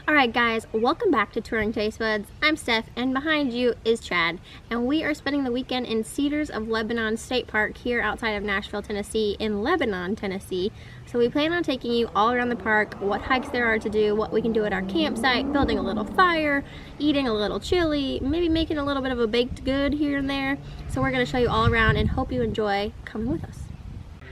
Alright guys, welcome back to Touring Taste Buds. I'm Steph and behind you is Chad, and we are spending the weekend in Cedars of Lebanon State Park here outside of Nashville, Tennessee in Lebanon, Tennessee. So we plan on taking you all around the park, what hikes there are to do, what we can do at our campsite, building a little fire, eating a little chili, maybe making a little bit of a baked good here and there. So we're going to show you all around and hope you enjoy coming with us.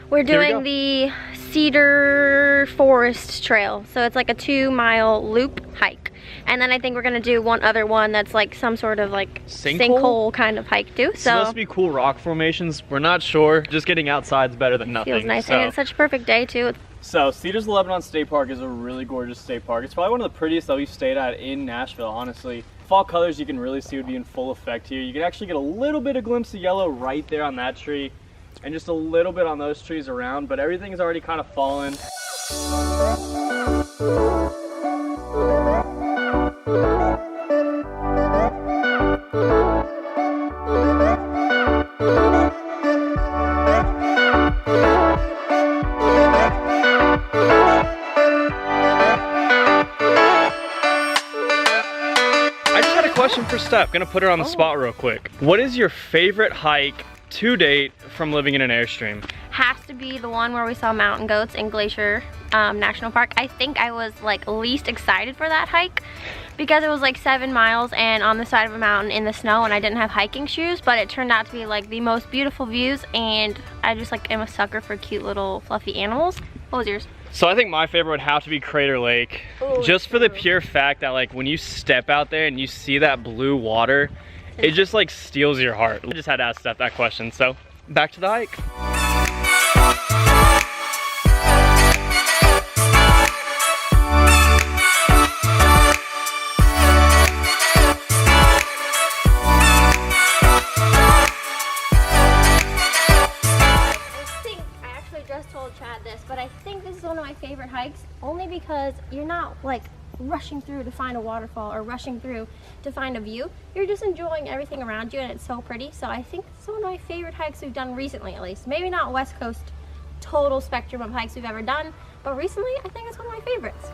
We're doing the Cedar Forest Trail. So it's like a 2-mile loop hike. And then I think we're gonna do one other one that's like some sort of like sinkhole kind of hike too. So supposed to be cool rock formations. We're not sure. Just getting outside is better than nothing. Feels nice. And it's such a perfect day too. So Cedars of Lebanon State Park is a really gorgeous state park. It's probably one of the prettiest that we've stayed at in Nashville, honestly. Fall colors you can really see would be in full effect here. You can actually get a little bit of glimpse of yellow right there on that tree. And just a little bit on those trees around, but everything is already kind of fallen. I just had a question for Steph. Gonna put her on the spot real quick. What is your favorite hike to date from living in an Airstream? Has to be the one where we saw mountain goats in Glacier National Park. I think I was like least excited for that hike because it was like 7 miles and on the side of a mountain in the snow, and I didn't have hiking shoes, but it turned out to be like the most beautiful views, and I just like am a sucker for cute little fluffy animals. What was yours? So I think my favorite would have to be Crater Lake. Ooh, just for the pure fact that like when you step out there and you see that blue water, it just like steals your heart. I just had to ask Steph that question, so back to the hike. Chad this, but I think this is one of my favorite hikes only because you're not like rushing through to find a waterfall or rushing through to find a view. You're just enjoying everything around you, and it's so pretty. So I think it's one of my favorite hikes we've done recently, at least. Maybe not West Coast total spectrum of hikes we've ever done, but recently I think it's one of my favorites.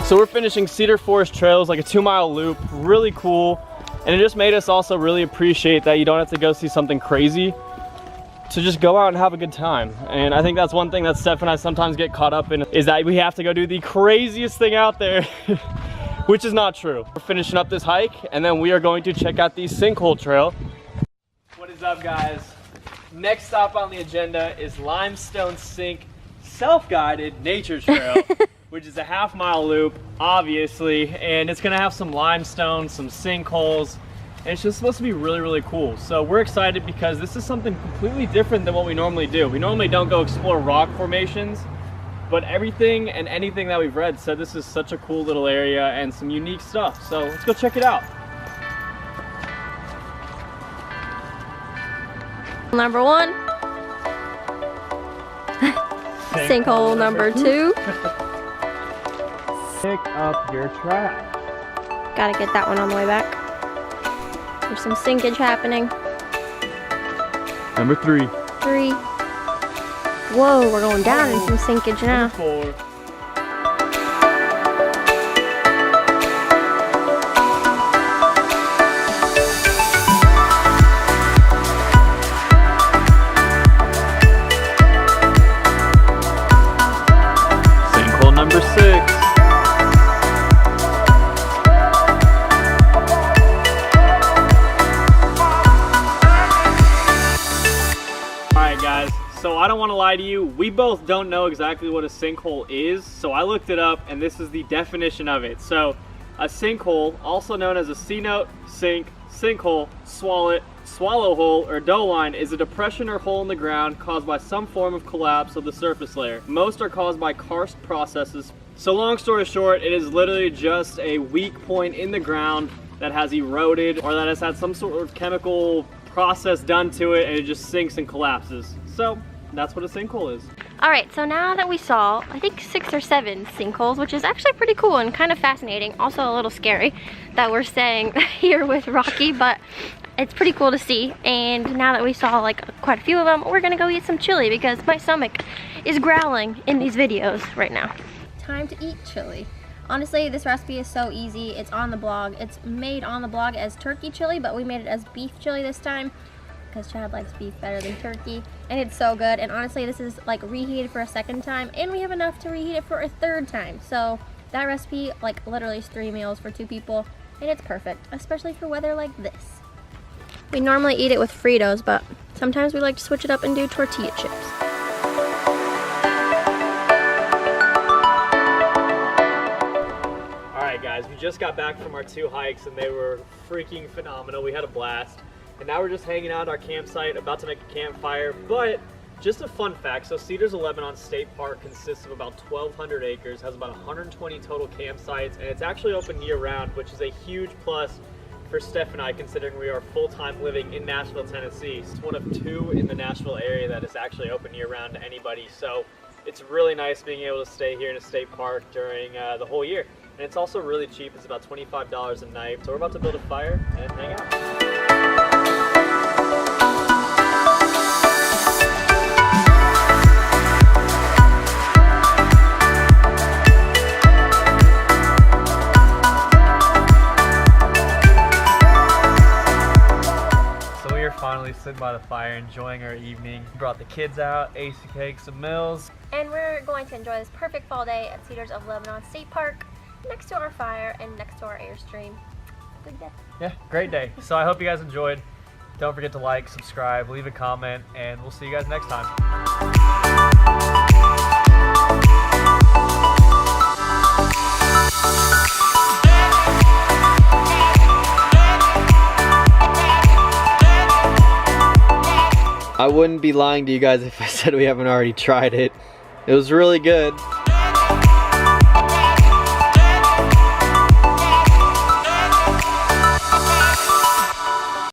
So we're finishing Cedar Forest Trails, like a 2-mile loop, really cool. And it just made us also really appreciate that you don't have to go see something crazy to just go out and have a good time. And I think that's one thing that Steph and I sometimes get caught up in, is that we have to go do the craziest thing out there, which is not true. We're finishing up this hike, and then we are going to check out the Sinkhole Trail. What is up, guys? Next stop on the agenda is Limestone Sink Self-Guided Nature Trail. Which is a 1/2-mile loop, obviously, and it's gonna have some limestone, some sinkholes, and it's just supposed to be really, really cool. So we're excited because this is something completely different than what we normally do. We normally don't go explore rock formations, but everything and anything that we've read said this is such a cool little area and some unique stuff. So let's go check it out. Number 1. Sinkhole number 2. Pick up your trash. Gotta get that one on the way back. There's some sinkage happening. Number 3. 3. Whoa, we're going down in some sinkage now. 4. Sinkhole number 6. So I don't want to lie to you, we both don't know exactly what a sinkhole is, so I looked it up and this is the definition of it. So a sinkhole, also known as a C-note, sink, sinkhole, swallow hole, or dough line, is a depression or hole in the ground caused by some form of collapse of the surface layer. Most are caused by karst processes. So long story short, it is literally just a weak point in the ground that has eroded or that has had some sort of chemical process done to it and it just sinks and collapses. So that's what a sinkhole is. All right, so now that we saw, I think 6 or 7 sinkholes, which is actually pretty cool and kind of fascinating, also a little scary that we're staying here with Rocky, but it's pretty cool to see. And now that we saw like quite a few of them, we're gonna go eat some chili because my stomach is growling in these videos right now. Time to eat chili. Honestly, this recipe is so easy. It's on the blog. It's made on the blog as turkey chili, but we made it as beef chili this time because Chad likes beef better than turkey, and it's so good. And honestly, this is like reheated for a second time, and we have enough to reheat it for a third time. So that recipe like literally is 3 meals for 2 people, and it's perfect, especially for weather like this. We normally eat it with Fritos, but sometimes we like to switch it up and do tortilla chips. Alright guys, we just got back from our 2 hikes and they were freaking phenomenal. We had a blast. And now we're just hanging out at our campsite, about to make a campfire. But just a fun fact, so Cedars of Lebanon State Park consists of about 1,200 acres, has about 120 total campsites, and it's actually open year-round, which is a huge plus for Steph and I, considering we are full-time living in Nashville, Tennessee. It's one of 2 in the Nashville area that is actually open year-round to anybody. So it's really nice being able to stay here in a state park during the whole year. And it's also really cheap. It's about $25 a night. So we're about to build a fire and hang out. So we are finally sitting by the fire enjoying our evening. We brought the kids out, ate some cakes, some meals. And we're going to enjoy this perfect fall day at Cedars of Lebanon State Park, next to our fire and next to our Airstream. Good day. Yeah, great day. So I hope you guys enjoyed. Don't forget to like, subscribe, leave a comment, and we'll see you guys next time. I wouldn't be lying to you guys if I said we haven't already tried it. It was really good.